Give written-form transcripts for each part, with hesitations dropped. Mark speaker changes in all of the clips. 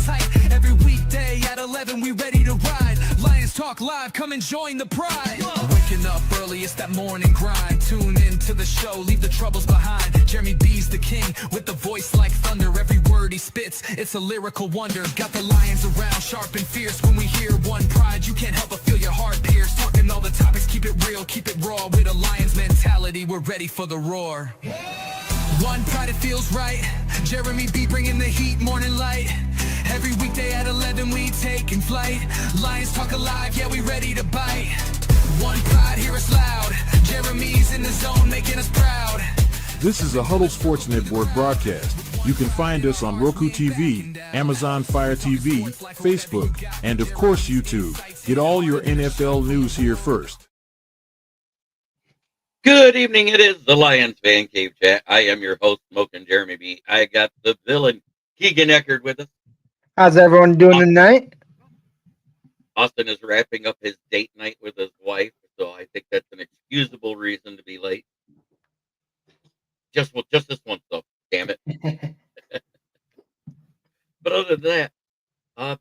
Speaker 1: tight. Every weekday at 11, we ready to ride. Lions Talk Live, come and join the pride. Waking up early, it's that morning grind. Tune in to the show, leave the troubles behind. Jeremy B's the king, with the voice like thunder. Every word he spits, it's a lyrical wonder. Got the lions around, sharp and fierce. When we hear one pride, you can't help but feel your heart pierce. Talking all the topics, keep it real, keep it raw. With a lion's mentality, we're ready for the roar. One pride, it feels right. Jeremy B bringing the heat, morning light. Every weekday at 11, we taking flight. Lions Talk Alive, yeah, we ready to bite. One pride, hear us loud. Jeremy's in the zone, making us proud.
Speaker 2: This is a Huddle Sports Network broadcast. You can find us on Roku TV, Amazon Fire TV, Facebook, and of course YouTube. Get all your NFL news here first.
Speaker 3: Good evening. It is the Lions Fan Cave Chat. I am your host, Smokin' Jeremy B. I got the villain, Keegan Eckerd, with us.
Speaker 4: How's everyone doing tonight?
Speaker 3: Austin is wrapping up his date night with his wife, so I think that's an excusable reason to be late. Just this once, though. Damn it. But other than that,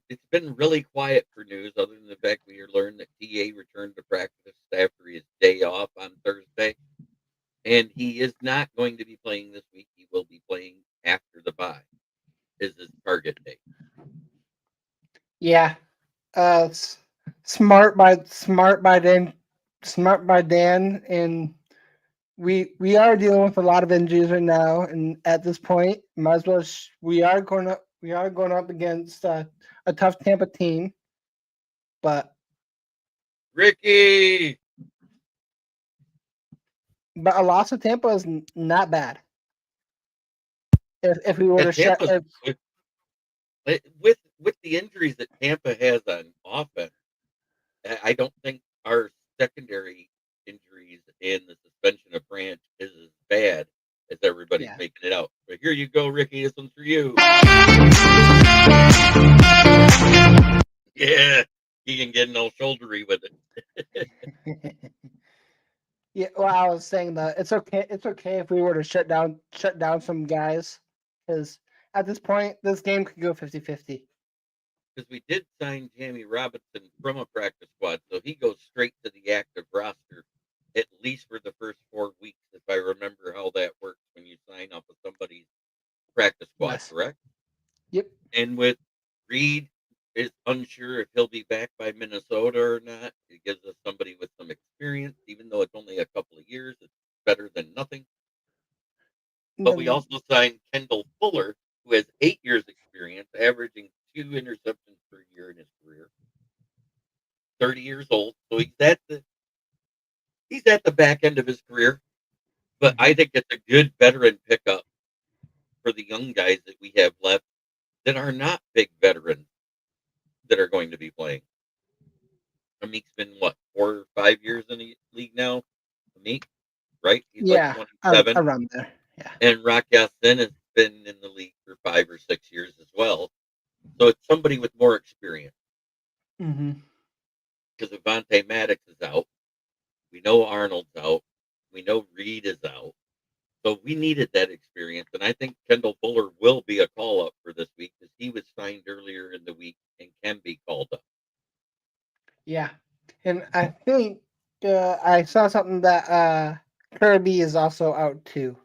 Speaker 3: it's been really quiet for news, other than the fact we learned that TA returned to practice after his day off on Thursday, and he is not going to be playing this week. He will be playing after the bye. Is his target date?
Speaker 4: Yeah, smart by Dan, and we are dealing with a lot of injuries right now, and at this point, might as well. We are going up against a tough Tampa team, but
Speaker 3: Ricky.
Speaker 4: But a loss of Tampa is not bad. If we were to shut
Speaker 3: with the injuries that Tampa has on offense, I don't think our secondary injuries and the suspension of Branch is as bad as everybody's making it out. But here you go, Ricky. This one's for you. Yeah, he can get no shouldery with it.
Speaker 4: Yeah, well, I was saying that it's okay. It's okay if we were to shut down some guys, because at this point, this game could go 50-50.
Speaker 3: Because we did sign Jamie Robinson from a practice squad, so he goes straight to the active roster, at least for the first 4 weeks, if I remember how that works when you sign up with somebody's practice squad, correct?
Speaker 4: Yep.
Speaker 3: And with Reed, is unsure if he'll be back by Minnesota or not. It gives us somebody with some experience, even though it's only a couple of years. It's better than nothing. But we also signed Kendall Fuller, who has 8 years experience, averaging 2 interceptions per year in his career. 30 years old, so he's at the back end of his career. But I think it's a good veteran pickup for the young guys that we have left that are not big veterans that are going to be playing. Amik's been, 4 or 5 years in the league now? Amik, right? He's like 27.
Speaker 4: Around there, yeah.
Speaker 3: And Rock Yassin has been in the league for 5 or 6 years as well. So it's somebody with more experience.
Speaker 4: Mm-hmm.
Speaker 3: Because Avonte Maddox is out. We know Arnold's out. We know Reed is out. So we needed that experience. And I think Kendall Fuller will be a call-up for this week because he was signed earlier in the week and can be called up.
Speaker 4: Yeah. And I think I saw something that Kirby is also out too.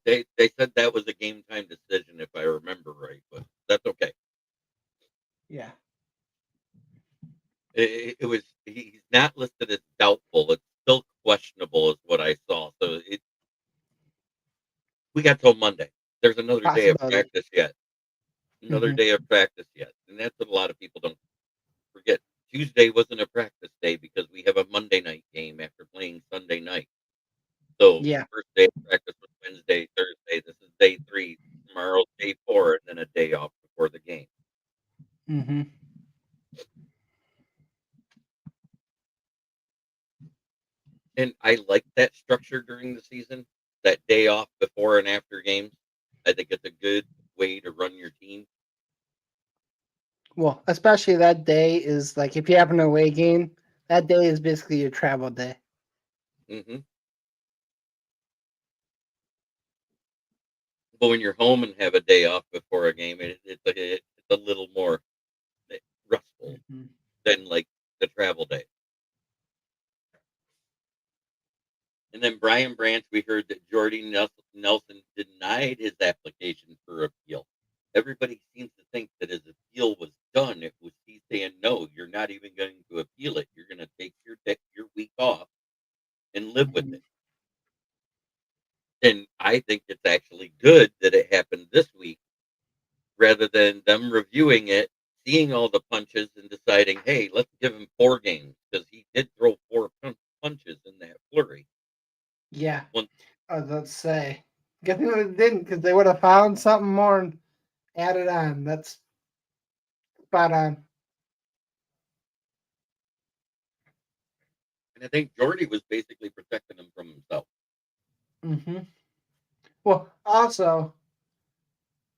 Speaker 3: They said that was a game-time decision, if I remember right. But that's okay.
Speaker 4: Yeah.
Speaker 3: He's not listed as doubtful. It's still questionable is what I saw. So we got till Monday. There's another day of practice yet. Day of practice yet. And that's what a lot of people don't forget. Tuesday wasn't a practice day because we have a Monday night game after playing Sunday night. So the first day of practice was Wednesday, Thursday. This is day 3. Tomorrow's day 4, and then a day off before the game.
Speaker 4: Mm-hmm.
Speaker 3: And I like that structure during the season, that day off before and after games. I think it's a good way to run your team.
Speaker 4: Well, especially that day is like if you have an away game, that day is basically your travel day.
Speaker 3: Mm-hmm. But when you're home and have a day off before a game, it's a little more restful
Speaker 4: Mhm.
Speaker 3: than like the travel day. And then Brian Branch, we heard that Jordy Nelson denied his application for appeal. Everybody seems to think that his appeal was done. It was he's saying no, you're not even going to appeal it. You're going to take your week off and live with
Speaker 4: Mhm.
Speaker 3: it. And I think it's actually good that it happened this week rather than them reviewing it, seeing all the punches and deciding, hey, let's give him 4 games because he did throw 4 punches in that flurry.
Speaker 4: Yeah,
Speaker 3: One,
Speaker 4: I was about to say. Good thing they didn't, because they would have found something more and added on. That's spot on.
Speaker 3: and I think Jordy was basically protecting him from himself.
Speaker 4: Hmm. Well, also,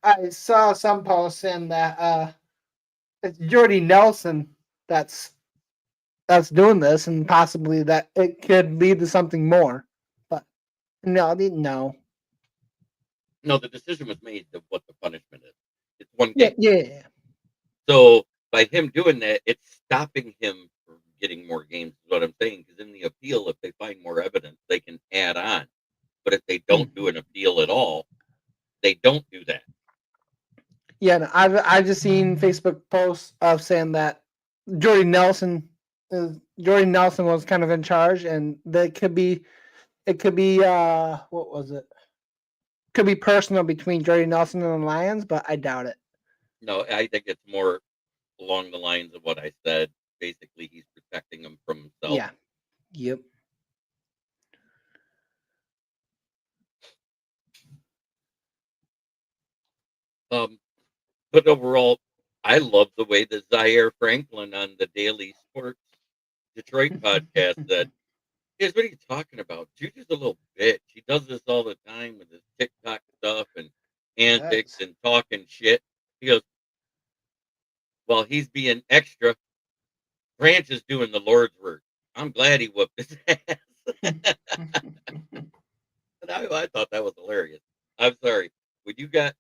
Speaker 4: I saw some posts saying that it's Jordy Nelson that's doing this, and possibly that it could lead to something more. But no, I didn't know.
Speaker 3: No, the decision was made of what the punishment is. It's 1 game.
Speaker 4: Yeah.
Speaker 3: So by him doing that, it's stopping him from getting more games, is what I'm saying. Because in the appeal, if they find more evidence, they can add on. But if they don't do an appeal at all, they don't do that.
Speaker 4: Yeah, no, I've just seen Facebook posts of saying that Jordy Nelson Jordy Nelson was kind of in charge, and that could be what was it? Could be personal between Jordy Nelson and the Lions, but I doubt it.
Speaker 3: No, I think it's more along the lines of what I said. Basically, he's protecting him from himself.
Speaker 4: Yeah. Yep.
Speaker 3: Um, but overall, I love the way that Zaire Franklin on the Daily Sports Detroit podcast said, "Here's what are you talking about? Juju's a little bitch. He does this all the time with his TikTok stuff and antics
Speaker 4: Yes.
Speaker 3: and talking shit." He goes, "Well, he's being extra. Branch is doing the Lord's work. I'm glad he whooped his ass." And I thought that was hilarious. I'm sorry. When you got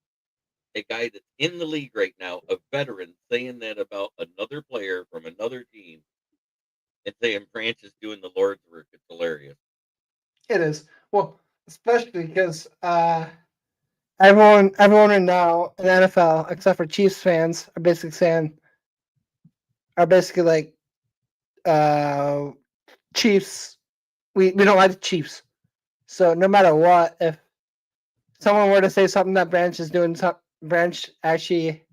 Speaker 3: a guy that's in the league right now, a veteran, saying that about another player from another team and saying Branch is doing the Lord's work, it's hilarious.
Speaker 4: It is. Well, especially because everyone right now in the NFL, except for Chiefs fans, are basically like uh Chiefs. We don't like the Chiefs. So no matter what, if someone were to say something that Branch actually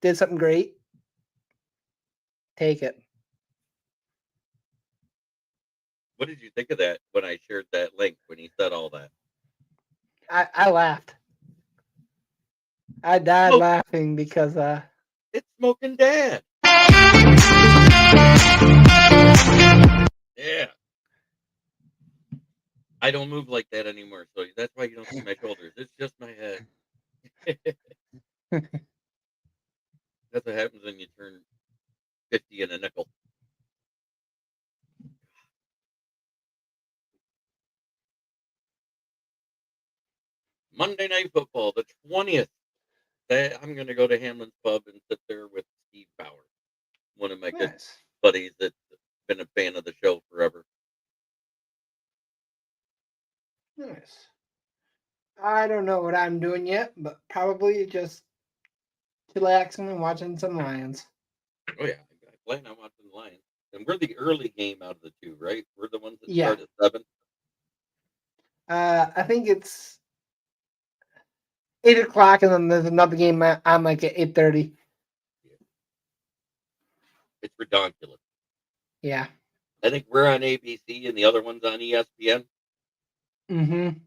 Speaker 4: did something great, take it.
Speaker 3: What did you think of that when I shared that link when he said all that?
Speaker 4: I laughed. I died
Speaker 3: Smoke,
Speaker 4: laughing because
Speaker 3: it's Smoking Dad. Yeah. I don't move like that anymore, so that's why you don't see my shoulders. It's just my head. That's what happens when you turn 50 and a nickel. Monday Night Football, the 20th. I'm going to go to Hamlin's Pub and sit there with Steve Bauer, one of my good
Speaker 4: nice.
Speaker 3: buddies that's been a fan of the show forever.
Speaker 4: Nice. I don't know what I'm doing yet, but probably just chillaxing and watching some Lions.
Speaker 3: Oh, yeah. I plan on watching the Lions. And we're the early game out of the two, right? We're the ones that
Speaker 4: Yeah.
Speaker 3: start at 7.
Speaker 4: I think it's 8 o'clock, and then there's another game on like at 8:30.
Speaker 3: Yeah. It's ridiculous.
Speaker 4: Yeah.
Speaker 3: I think we're on ABC and the other one's on ESPN.
Speaker 4: Mm-hmm.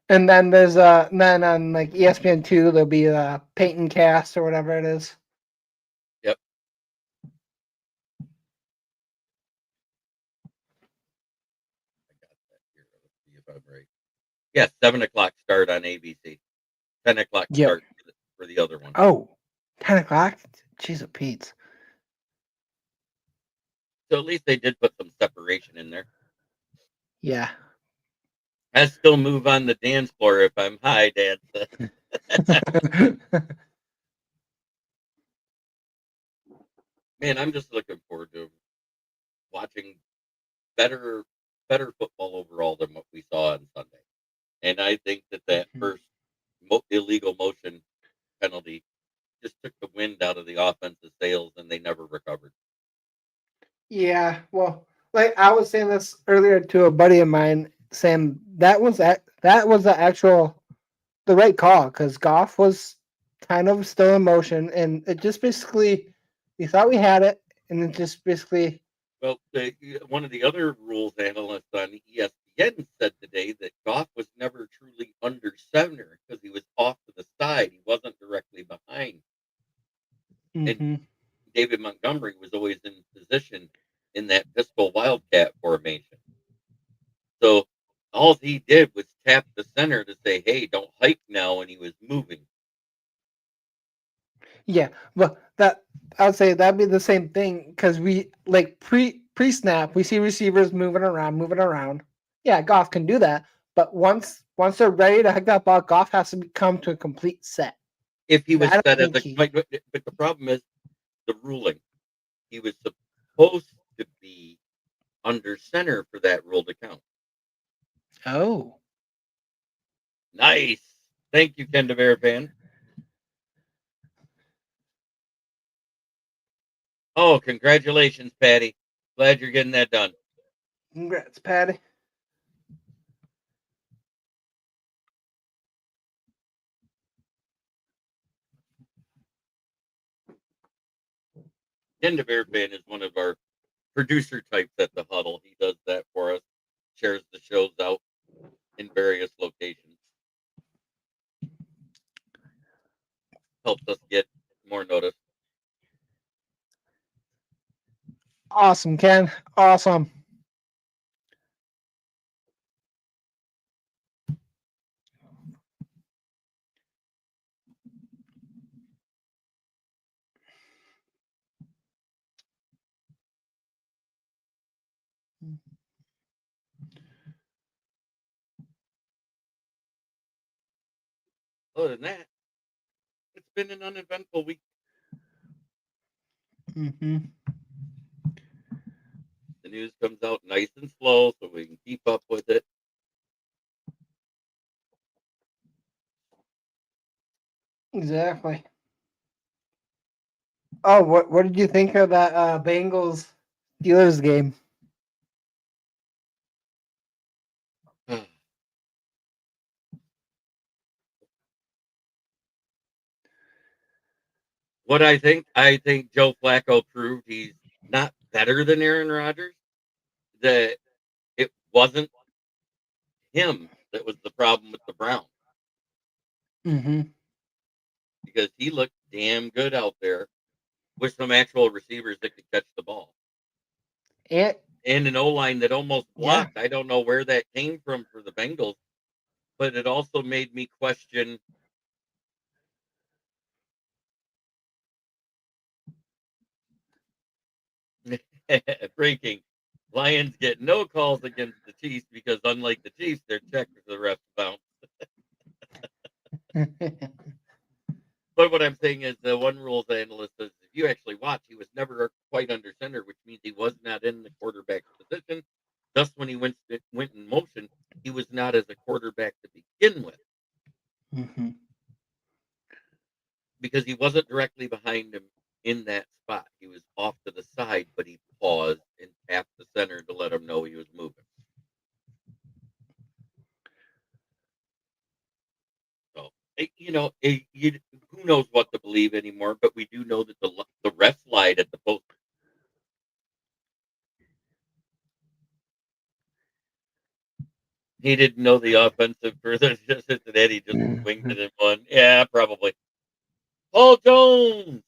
Speaker 4: And then then on like ESPN2 there'll be a Peyton Cast or whatever it is.
Speaker 3: Yep. I got that here. Let's see if I'm right. Yeah, 7 o'clock start on ABC. 10 o'clock
Speaker 4: Yep.
Speaker 3: start for the other one.
Speaker 4: Oh, 10 o'clock? Jeez, of Pete.
Speaker 3: So at least they did put some separation in there.
Speaker 4: Yeah.
Speaker 3: I still move on the dance floor if I'm high, Dad said. Man, I'm just looking forward to watching better better football overall than what we saw on Sunday. And I think that first illegal motion penalty just took the wind out of the offense's sails, and they never recovered.
Speaker 4: Yeah, well, like I was saying this earlier to a buddy of mine, saying that was the right call because Goff was kind of still in motion, and it just basically we thought we had it, and it just basically
Speaker 3: Well, one of the other rules analysts on ESPN said today that Goff was never truly under center because he was off to the side. He wasn't directly behind. And
Speaker 4: hmm
Speaker 3: David Montgomery was always in position in that pistol wildcat formation. So all he did was tap the center to say, "Hey, don't hike now," and he was moving.
Speaker 4: yeah, but that I would say that'd be the same thing because we like pre snap we see receivers moving around. Yeah, Goff can do that, but once they're ready to hike that ball, Goff has to come to a complete set.
Speaker 3: If he was
Speaker 4: That I
Speaker 3: set as
Speaker 4: think
Speaker 3: a,
Speaker 4: he.
Speaker 3: but the problem is the ruling. He was supposed to be under center for that rule to count.
Speaker 4: Oh.
Speaker 3: Nice. Thank you, Ken Bear fan. Oh, congratulations, Patty. Glad you're getting that done.
Speaker 4: Congrats, Patty.
Speaker 3: Ken Bear fan is one of our producer types at the huddle. He does that for us, shares the shows out in various locations, helps us get more notice.
Speaker 4: Awesome, Ken. Awesome.
Speaker 3: Other than that, it's been an uneventful week.
Speaker 4: Mm-hmm.
Speaker 3: The news comes out nice and slow so we can keep up with it.
Speaker 4: Exactly. Oh, what did you think of that Bengals Steelers game?
Speaker 3: What I think Joe Flacco proved he's not better than Aaron Rodgers. That it wasn't him that was the problem with the Browns
Speaker 4: Mm-hmm.
Speaker 3: because he looked damn good out there with some actual receivers that could catch the ball
Speaker 4: And
Speaker 3: and an O line that almost
Speaker 4: yeah,
Speaker 3: blocked. I don't know where that came from for the Bengals, but it also made me question. Breaking. Lions get no calls against the Chiefs because, unlike the Chiefs, their checks the refs bounce. But what I'm saying is, the one rules analyst says if you actually watch, he was never quite under center, which means he was not in the quarterback's position. Thus, when he went in motion, he was not as a quarterback to begin with
Speaker 4: mm-hmm.
Speaker 3: because he wasn't directly behind him in that spot. He was off to the side, but he paused and tapped the center to let him know he was moving. So, who knows what to believe anymore? But we do know that the refs lied at the post. He didn't know the offensive for the Cincinnati just winged it and won. Yeah, probably. Paul Jones.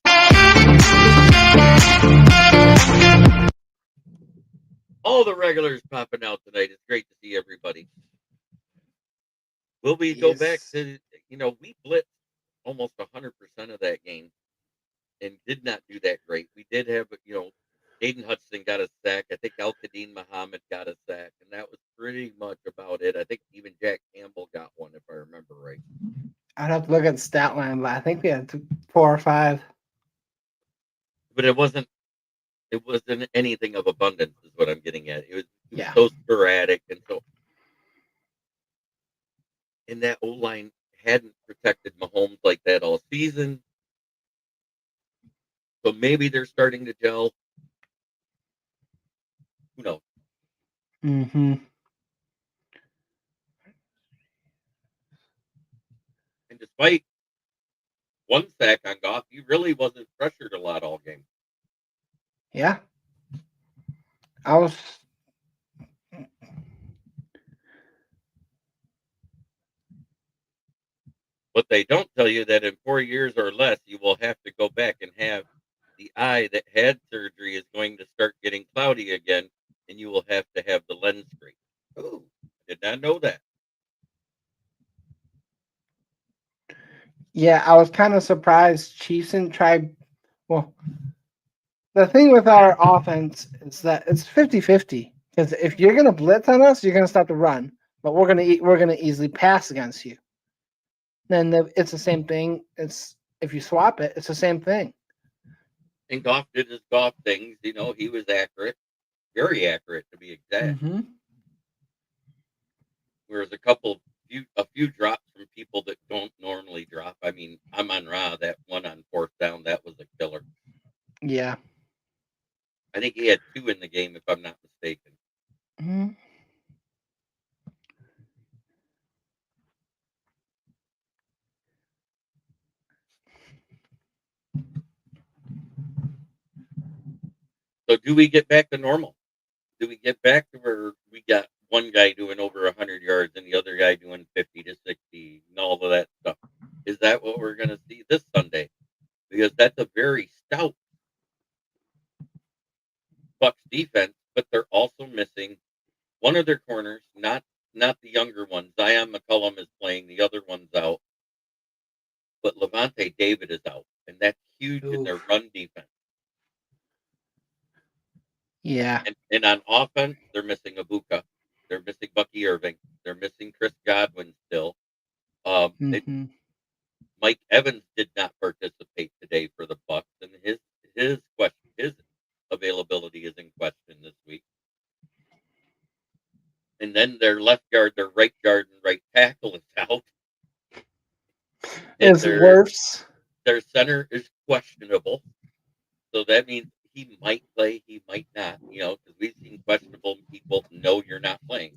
Speaker 3: All the regulars popping out tonight. It's great to see everybody. Will we go back
Speaker 4: Yes.
Speaker 3: to we blitzed almost 100% of that game and did not do that great. We did have Aiden Hudson got a sack. I think Al Qadim Muhammad got a sack, and that was pretty much about it. I think even Jack Campbell got one, if I remember right.
Speaker 4: I'd have to look at the stat line, but I think we had 4 or 5.
Speaker 3: But it wasn't anything of abundance, is what I'm getting at. It was
Speaker 4: Yeah.
Speaker 3: so sporadic, and that O line hadn't protected Mahomes like that all season. So maybe they're starting to gel. Who knows?
Speaker 4: Mm-hmm.
Speaker 3: And despite one sack on Goff, he really wasn't pressured a lot all game.
Speaker 4: Yeah. I was.
Speaker 3: But they don't tell you that in 4 years or less, you will have to go back and have the eye that had surgery is going to start getting cloudy again, and you will have to have the lens screen. Oh, did not know that.
Speaker 4: Yeah, I was kind of surprised Chiefs didn't try. Well, the thing with our offense is that it's 50-50. Because if you're gonna blitz on us, you're gonna stop the run, but we're gonna easily pass against you. Then it's the same thing. It's if you swap it, it's the same thing.
Speaker 3: And Goff did his Goff things. He was accurate, very accurate to be exact.
Speaker 4: Mm-hmm.
Speaker 3: Whereas a few drops from people that don't normally drop. I mean, Amon-Ra, that one on fourth down, that was a killer.
Speaker 4: Yeah.
Speaker 3: I think he had 2 in the game, if I'm not mistaken.
Speaker 4: Mm-hmm.
Speaker 3: So do we get back to normal? Do we get back to where we got one guy doing over 100 yards and the other guy doing 50 to 60 and all of that stuff? Is that what we're going to see this Sunday? Because that's a very stout Bucks defense, but they're also missing one of their corners, not the younger one. Zion McCullum is playing, the other one's out, but Levante David is out, and that's huge in their
Speaker 4: Oof.
Speaker 3: run defense.
Speaker 4: Yeah.
Speaker 3: And on offense, they're missing Abuka, they're missing Bucky Irving, they're missing Chris Godwin still.
Speaker 4: Mm-hmm.
Speaker 3: Mike Evans did not participate today for the Bucks, and his availability is in question this week. And then their left guard, their right guard, and right tackle is out. And
Speaker 4: It's worse.
Speaker 3: their center is questionable. So that means he might play, he might not, because we've seen questionable people. No, you're not playing.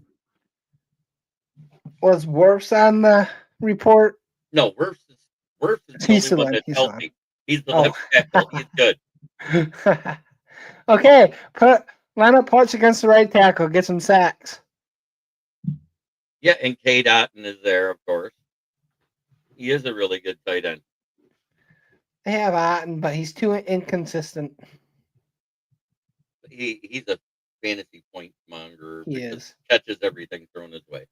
Speaker 4: Was worse on the report?
Speaker 3: No, Wirfs is the
Speaker 4: He's
Speaker 3: only
Speaker 4: the
Speaker 3: one
Speaker 4: one.
Speaker 3: that's
Speaker 4: He's the one.
Speaker 3: healthy. He's the
Speaker 4: Oh.
Speaker 3: left tackle. He's good.
Speaker 4: Okay, line up Porch against the right tackle. Get some sacks.
Speaker 3: Yeah, and K. Dotton is there, of course. He is a really good tight end.
Speaker 4: They have Otten, but he's too inconsistent.
Speaker 3: He's a fantasy point monger.
Speaker 4: He
Speaker 3: because
Speaker 4: is.
Speaker 3: He catches everything thrown his way.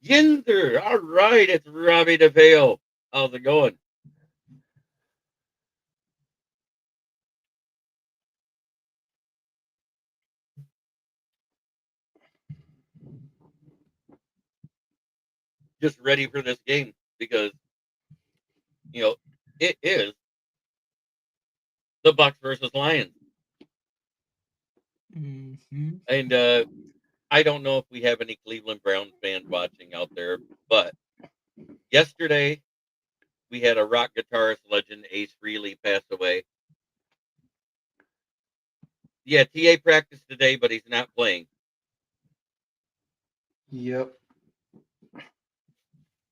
Speaker 3: Yinder, all right, it's Robbie DeFeo. How's it going? Just ready for this game because it is the Bucks versus Lions,
Speaker 4: Mm-hmm.
Speaker 3: and I don't know if we have any Cleveland Browns fans watching out there, but yesterday we had a rock guitarist legend, Ace Frehley, pass away. Yeah, TA practiced today, but he's not playing.
Speaker 4: Yep.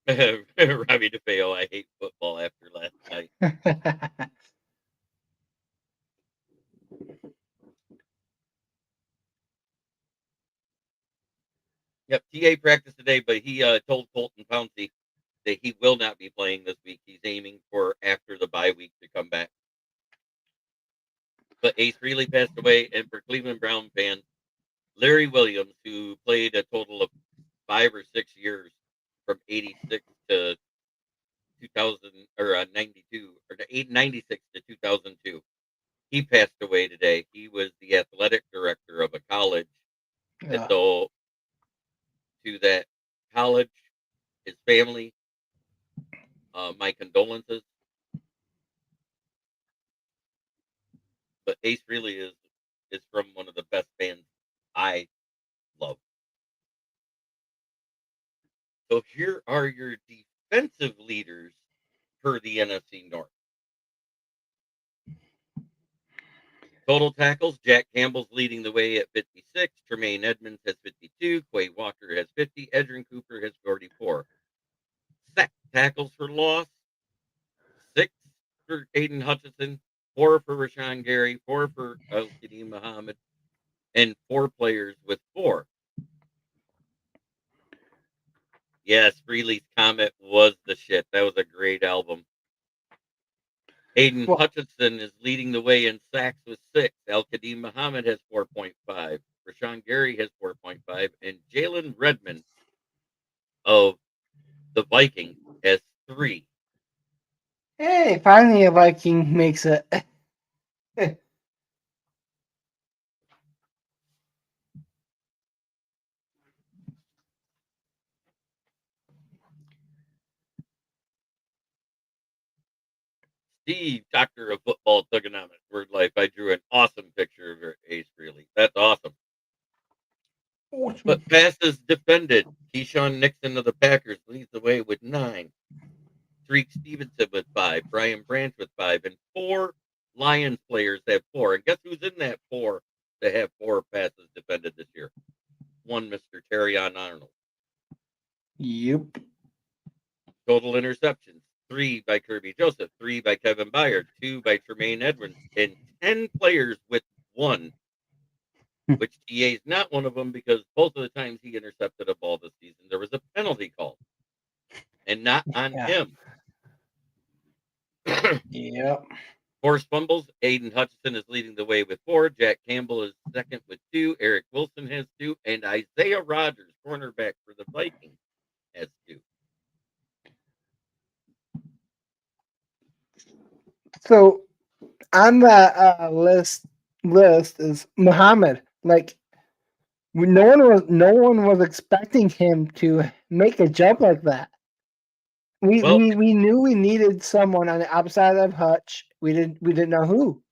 Speaker 3: Robbie DeFeo, I hate football after last night. Yep, TA practiced today, but he told Colton Pouncey that he will not be playing this week. He's aiming for after the bye week to come back. But Ace Frehley passed away, and for Cleveland Brown fans, Larry Williams, who played a total of 5 or 6 years from '86 to 2000 or 92 or 96 to 2002. He passed away today. He was the athletic director of a college. And so to that college, his family, but Ace really is from one of the best bands I love. So here are your defensive leaders per the NFC North. Total tackles, Jack Campbell's leading the way at 56. Tremaine Edmonds has 52. Quay Walker has 50. Edrin Cooper has 44. Sack tackles for loss, 6 for Aiden Hutchinson, 4 for Rashawn Gary, 4 for Al-Qadim Muhammad, and 4 players with 4. Yes, Freely's Comet was the shit. That was a great album. Aiden
Speaker 4: Well-
Speaker 3: Hutchinson is leading the way in sacks with 6. Al-Qadim Muhammad has 4.5. Rashawn Gary has 4.5. And Jalen Redmond of the Vikings has 3.
Speaker 4: Hey, finally a Viking makes it.
Speaker 3: Steve, doctor of football thugonomics, word life. I drew an awesome picture of your Ace Freely. That's awesome. But passes defended. Keyshawn Nixon of the Packers leads the way with 9. Tariq Stevenson with 5. Brian Branch with 5. And 4 Lions players have 4. And guess who's in that 4 to have 4 passes defended this year? One, Mr. Terrion Arnold.
Speaker 4: Yep.
Speaker 3: Total interceptions. 3 by Kirby Joseph. 3 by Kevin Byard. 2 by Tremaine Edwards. And 10 players with 1. Which TA is not one of them because both of the times he intercepted a ball this season, there was a penalty called. And not on him.
Speaker 4: Yep.
Speaker 3: Forced fumbles, Aiden Hutchinson is leading the way with 4. Jack Campbell is second with 2. Eric Wilson has 2. And Isaiah Rogers, cornerback for the Vikings, has 2.
Speaker 4: So on that list is Muhammad. Like no one was expecting him to make a jump like that. We knew we needed someone on the outside of Hutch. We didn't know who.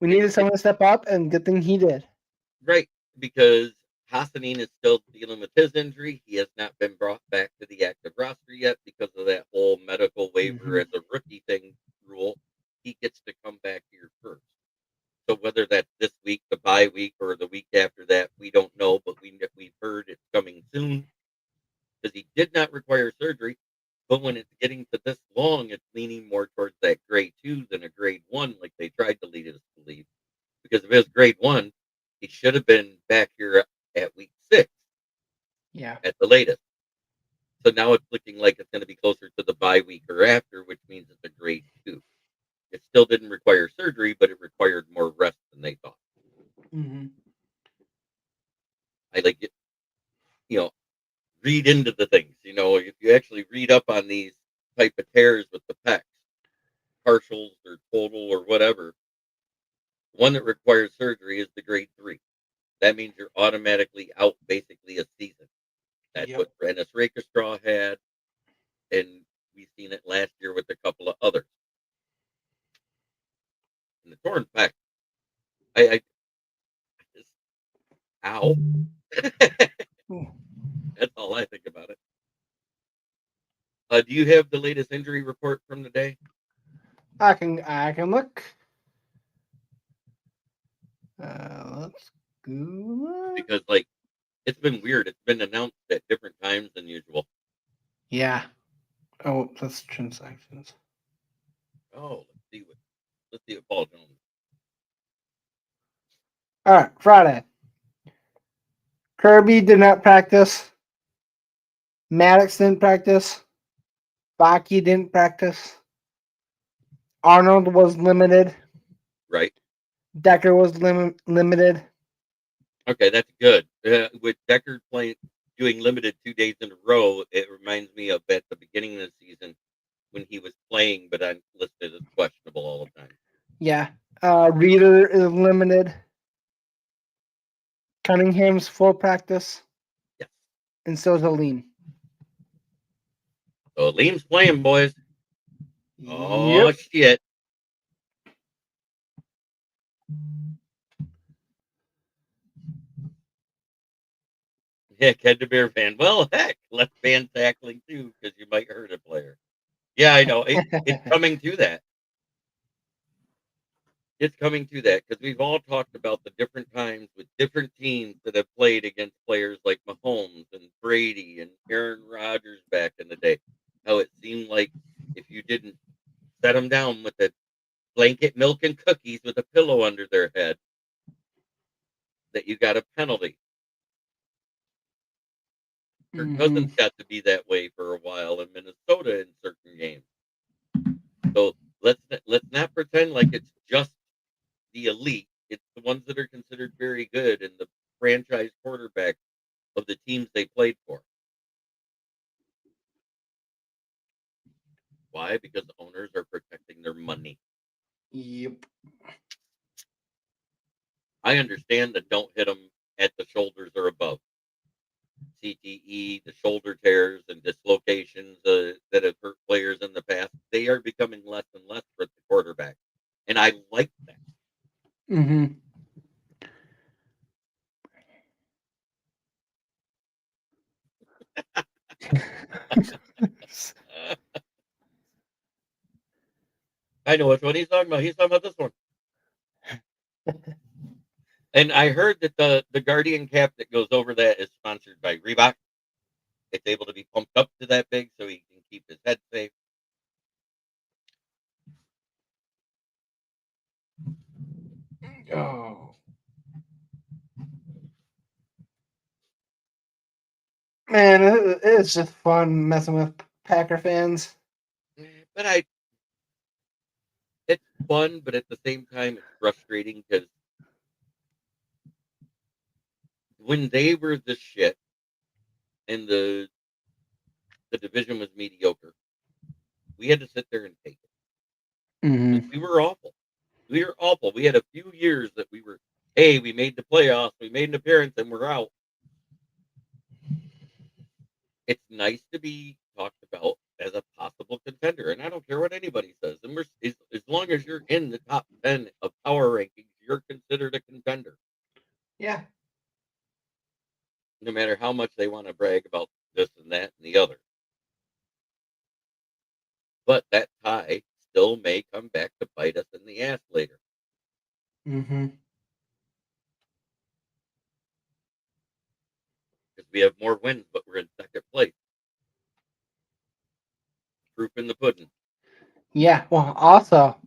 Speaker 4: We needed someone to step up, and good thing he did.
Speaker 3: Right, because Hassanin is still dealing with his injury. He has not been brought back to the active roster yet because of that whole medical waiver as a rookie thing rule. He gets to come back here first. So whether that's this week, the bye week, or the week after that, we don't know, but we've heard it's coming soon because he did not require surgery. But when it's getting to this long, it's leaning more towards that grade 2 than a grade 1, like they tried to lead us to believe. Because if it was grade 1, he should have been back here at week 6.
Speaker 4: Yeah.
Speaker 3: At the latest. So now it's looking like it's going to be closer to the bye week or after, which means it's a grade 2. It still didn't require surgery, but it required more rest than they thought.
Speaker 4: Mm-hmm.
Speaker 3: I like it, read into the things. If you actually read up on these type of tears with the pecs, partials or total or whatever, one that requires surgery is the grade 3. That means you're automatically out basically a season. That's what Rennis Rakerstraw had, and we've seen it last year with a couple of others. And the torn pec, I just, ow. That's all I think about it. Do you have the latest injury report from the day?
Speaker 4: I can look. Let's go.
Speaker 3: Because it's been weird. It's been announced at different times than usual.
Speaker 4: Yeah. Oh, that's transactions.
Speaker 3: Oh, let's see what Paul Jones.
Speaker 4: All right, Friday. Kirby did not practice. Maddox didn't practice. Baki didn't practice. Arnold was limited.
Speaker 3: Right.
Speaker 4: Decker was limited.
Speaker 3: Okay, that's good. With Decker doing limited 2 days in a row, it reminds me of at the beginning of the season when he was playing, but I'm listed as questionable all the time.
Speaker 4: Yeah. Reader is limited. Cunningham's full practice.
Speaker 3: Yes.
Speaker 4: And so is Aleem.
Speaker 3: So Liam's playing, boys. Oh, shit. Yeah, Ken the Bear fan. Well, heck, left band tackling too, because you might hurt a player. Yeah, I know. It's coming to that. It's coming to that because we've all talked about the different times with different teams that have played against players like Mahomes and Brady and Aaron Rodgers back in the day. How it seemed like if you didn't set them down with a blanket milk and cookies with a pillow under their head, that you got a penalty. Kirk
Speaker 4: Hmm.
Speaker 3: Cousins got to be that way for a while in Minnesota in certain games. So let's not pretend like it's just the elite. It's the ones that are considered very good and the franchise quarterback of the teams they played for. Why? Because the owners are protecting their money.
Speaker 4: Yep.
Speaker 3: I understand that don't hit them at the shoulders or above. CTE, the shoulder tears and dislocations that have hurt players in the past, they are becoming less and less for the quarterback. And I like that.
Speaker 4: Hmm.
Speaker 3: I know which one he's talking about. He's talking about this one. And I heard that the Guardian cap that goes over that is sponsored by Reebok. It's able to be pumped up to that big so he can keep his head safe.
Speaker 4: Oh man, it's just fun messing with Packer fans.
Speaker 3: But it's fun, but at the same time, it's frustrating because when they were the shit and the division was mediocre, we had to sit there and take it.
Speaker 4: Hmm.
Speaker 3: 'Cause we were awful. We were awful. We had a few years that we were, hey, we made the playoffs, we made an appearance, and we're out. It's nice to be talked about as a possible contender, and I don't care what anybody says. And as long as you're in the top 10 of power rankings, you're considered a contender,
Speaker 4: Yeah.
Speaker 3: no matter how much they want to brag about this and that and the other. But that tie still may come back to bite us in the ass later
Speaker 4: Hmm.
Speaker 3: because we have more wins, but we're in second place. Proof in the pudding.
Speaker 4: Yeah. Well, also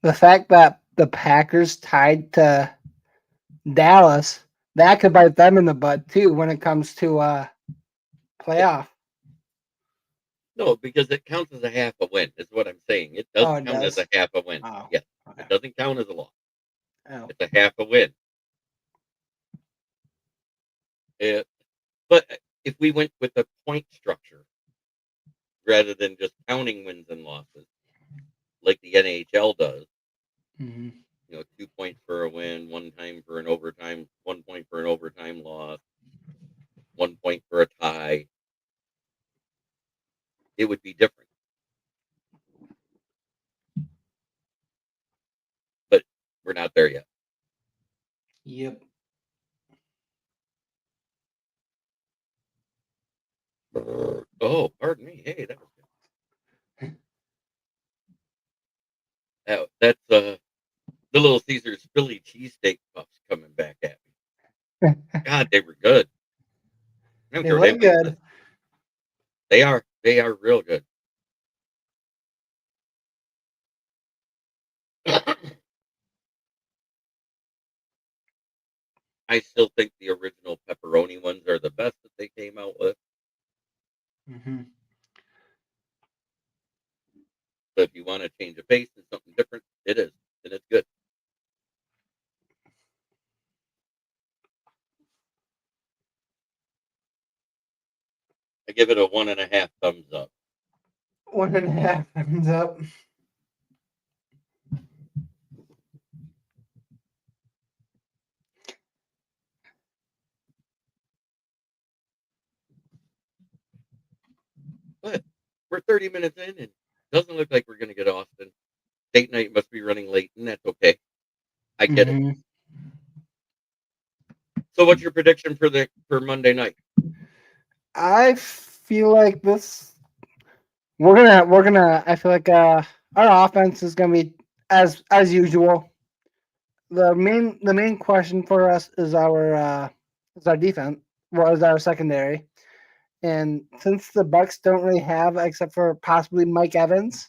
Speaker 4: the fact that the Packers tied to Dallas, that could bite them in the butt too when it comes to playoff.
Speaker 3: No, because it counts as a half a win, is what I'm saying. It does
Speaker 4: Oh, it
Speaker 3: count as
Speaker 4: does.
Speaker 3: a half a win.
Speaker 4: Oh.
Speaker 3: Yes,
Speaker 4: Okay.
Speaker 3: it doesn't count as a loss.
Speaker 4: Oh.
Speaker 3: It's a half a win. It, but if we went with a point structure rather than just counting wins and losses, like the NHL does,
Speaker 4: Hmm.
Speaker 3: 2 points for a win, 1 time for an overtime, 1 point for an overtime loss, 1 point for a tie, it would be different. But we're not there yet.
Speaker 4: Yep.
Speaker 3: Oh, pardon me. Hey, that was good. That's the Little Caesars Philly cheesesteak puffs coming back at me. God, they were good. I don't
Speaker 4: They
Speaker 3: care what
Speaker 4: look
Speaker 3: anybody says.
Speaker 4: good.
Speaker 3: They are. They are real good. I still think the original pepperoni ones are the best that they came out with.
Speaker 4: Hmm.
Speaker 3: So if you want to change a pace and something different, it is, and it's good. I give it a 1.5 thumbs up.
Speaker 4: 1.5 thumbs up.
Speaker 3: But we're 30 minutes in, and it doesn't look like we're going to get Austin. Date night must be running late, and that's okay. I get it.
Speaker 4: Hmm.
Speaker 3: So, what's your prediction for Monday night?
Speaker 4: I feel like we're gonna. I feel like our offense is gonna be as usual. The main question for us is our defense. Well, is our secondary. And since the Bucks don't really have, except for possibly Mike Evans,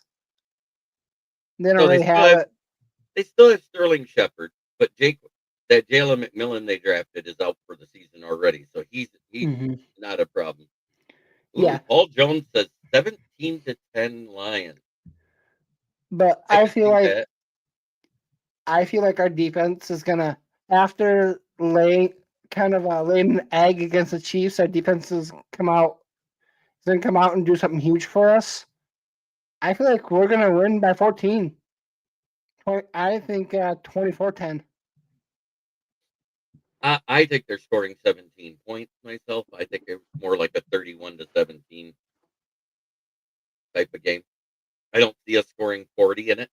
Speaker 4: they don't
Speaker 3: So
Speaker 4: really have it.
Speaker 3: they still have Sterling Shepard, but that Jalen McMillan they drafted is out for the season already, so he's
Speaker 4: Hmm.
Speaker 3: not a problem. Ooh,
Speaker 4: Yeah,
Speaker 3: Paul Jones says 17-10 Lions.
Speaker 4: but
Speaker 3: I could see that.
Speaker 4: I feel like our defense is gonna, after laying an egg against the Chiefs, our defense is gonna come out and do something huge for us. I feel like we're gonna win by 14. I think 24-10.
Speaker 3: I think they're scoring 17 points myself. I think it's more like a 31-17 type of game. I don't see us scoring 40 in it,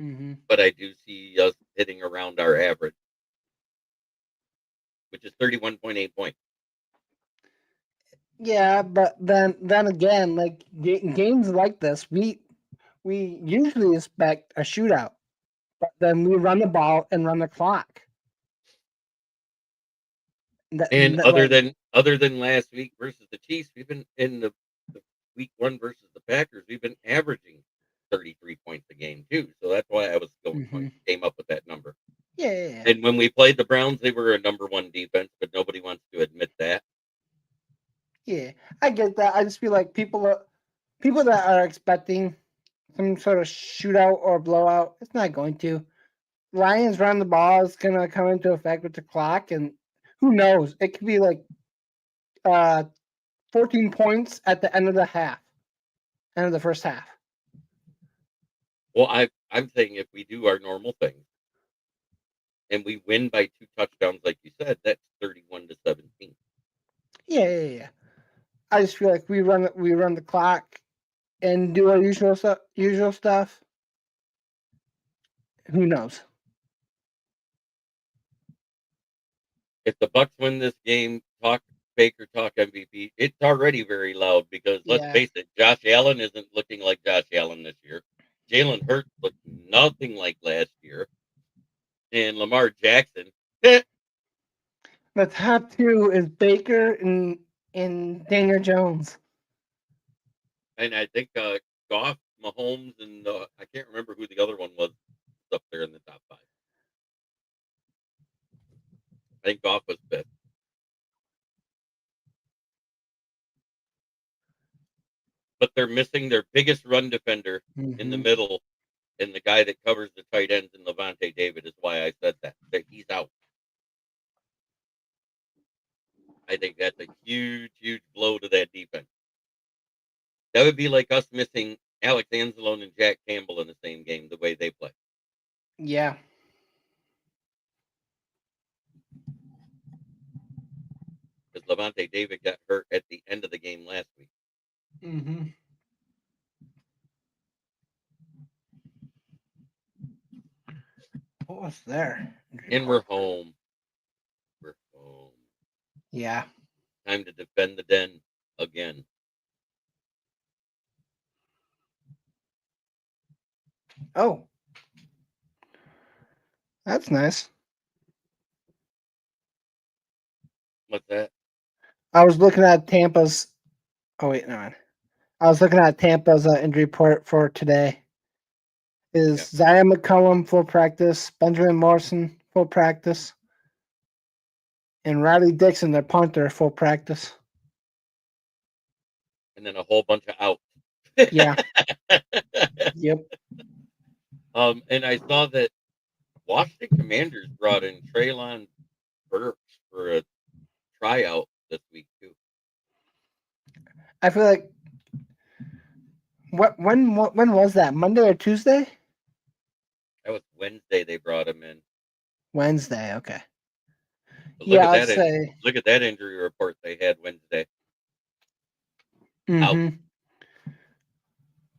Speaker 4: Mm-hmm.
Speaker 3: but I do see us hitting around our average, which is 31.8 points.
Speaker 4: Yeah, but then again, like games like this, we usually expect a shootout, but then we run the ball and run the clock.
Speaker 3: And
Speaker 4: Like,
Speaker 3: other than last week versus the Chiefs, we've been in the week one versus the Packers, we've been averaging 33 points a game too. So that's why
Speaker 4: mm-hmm.
Speaker 3: came up with that number.
Speaker 4: Yeah.
Speaker 3: And when we played the Browns, they were a number one defense, but nobody wants to admit that.
Speaker 4: Yeah, I get that. I just feel like people that are expecting some sort of shootout or blowout, it's not going to. Lions run the ball is gonna come into effect with the clock, and who knows? It could be like uh 14 points at the end of the first half.
Speaker 3: Well, I'm saying if we do our normal thing and we win by 2 touchdowns, like you said, that's 31-17.
Speaker 4: Yeah. I just feel like we run the clock and do our usual stuff. Who knows?
Speaker 3: If the Bucks win this game, talk Baker, talk MVP. It's already very loud because let's
Speaker 4: Yeah.
Speaker 3: face it, Josh Allen isn't looking like Josh Allen this year. Jalen Hurts looked nothing like last year, and Lamar Jackson.
Speaker 4: The top two is Baker and Daniel Jones.
Speaker 3: And I think Goff, Mahomes, and I can't remember who the other one was up there in the top five. I think Goff was fifth. But they're missing their biggest run defender in the middle, and the guy that covers the tight ends in Levante David is why I said that he's out. I think that's a huge, huge blow to that defense. That would be like us missing Alex Anzalone and Jack Campbell in the same game, the way they play.
Speaker 4: Yeah.
Speaker 3: Because Levante David got hurt at the end of the game last week.
Speaker 4: Mm-hmm. What was there?
Speaker 3: And we're home. We're home.
Speaker 4: Yeah.
Speaker 3: Time to defend the den again.
Speaker 4: Oh. That's nice.
Speaker 3: What's that?
Speaker 4: I was looking at Tampa's. Oh wait, no. I was looking at Tampa's injury report for today. Is Zion McCollum full practice? Benjamin Morrison full practice? And Riley Dixon, their punter, full practice.
Speaker 3: And then a whole bunch of outs.
Speaker 4: Yeah. Yep.
Speaker 3: And I saw that Washington Commanders brought in Traylon Burks for a tryout this week too.
Speaker 4: I feel like when was that? Monday or Tuesday?
Speaker 3: That was Wednesday. They brought him in.
Speaker 4: Wednesday. Okay.
Speaker 3: But
Speaker 4: Yeah, I'd say.
Speaker 3: Look at that injury report they had Wednesday.
Speaker 4: Mm-hmm.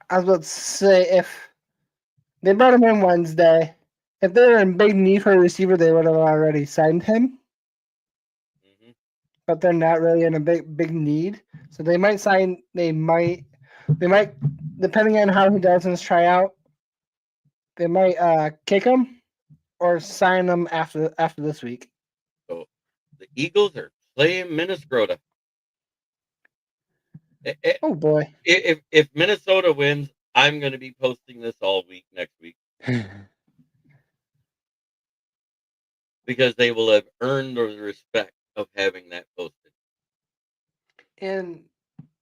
Speaker 4: I was about to say if they brought him in Wednesday, if they were in big need for a receiver, they would have already signed him. but they're not really in a big need. So they might sign. They might, depending on how he does in his tryout, they might kick him or sign him after this week.
Speaker 3: So the Eagles are playing Minnesota.
Speaker 4: Oh boy!
Speaker 3: If Minnesota wins, I'm going to be posting this all week next week because they will have earned the respect of having that posted.
Speaker 4: And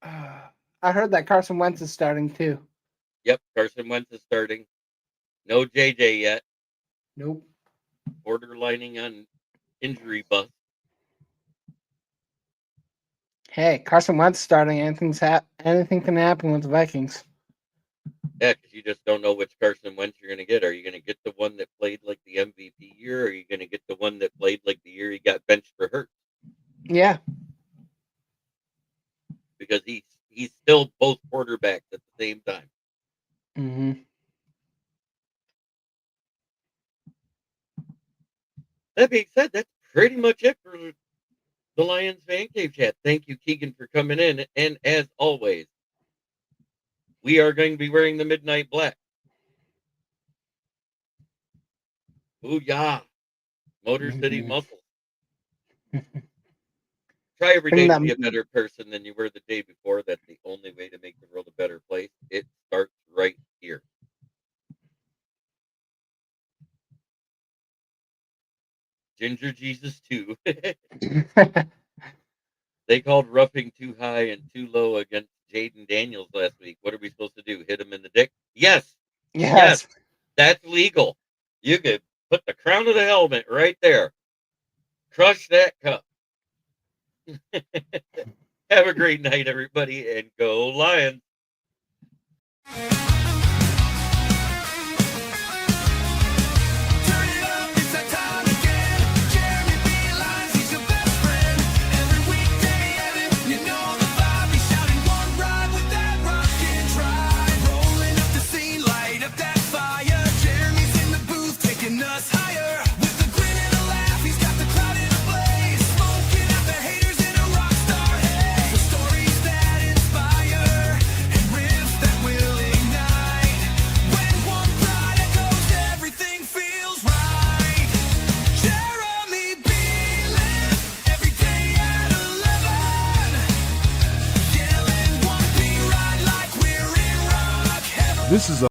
Speaker 4: I heard that Carson Wentz is starting too.
Speaker 3: Yep, Carson Wentz is starting. No JJ yet.
Speaker 4: Nope.
Speaker 3: Borderlining on injury bust.
Speaker 4: Hey, Carson Wentz starting. Anything can happen with the Vikings.
Speaker 3: Yeah, because you just don't know which Carson Wentz you're going to get. Are you going to get the one that played like the MVP year, or are you going to get the one that played like the year he got benched for hurt?
Speaker 4: Yeah.
Speaker 3: Because he's still both quarterbacks at the same time.
Speaker 4: Mm-hmm.
Speaker 3: That being said, that's pretty much it for the Lions Fan Cave chat. Thank you, Keegan, for coming in. And as always, we are going to be wearing the midnight black. Booyah. Motor City Muscle. Try every day to be a better person than you were the day before. That's the only way to make the world a better place. It starts right here. Ginger Jesus 2. They called roughing too high and too low against Jaden Daniels last week. What are we supposed to do? Hit him in the dick? Yes.
Speaker 4: Yes.
Speaker 3: That's legal. You could put the crown of the helmet right there. Crush that cup. Have a great night, everybody, and go Lions.
Speaker 2: This is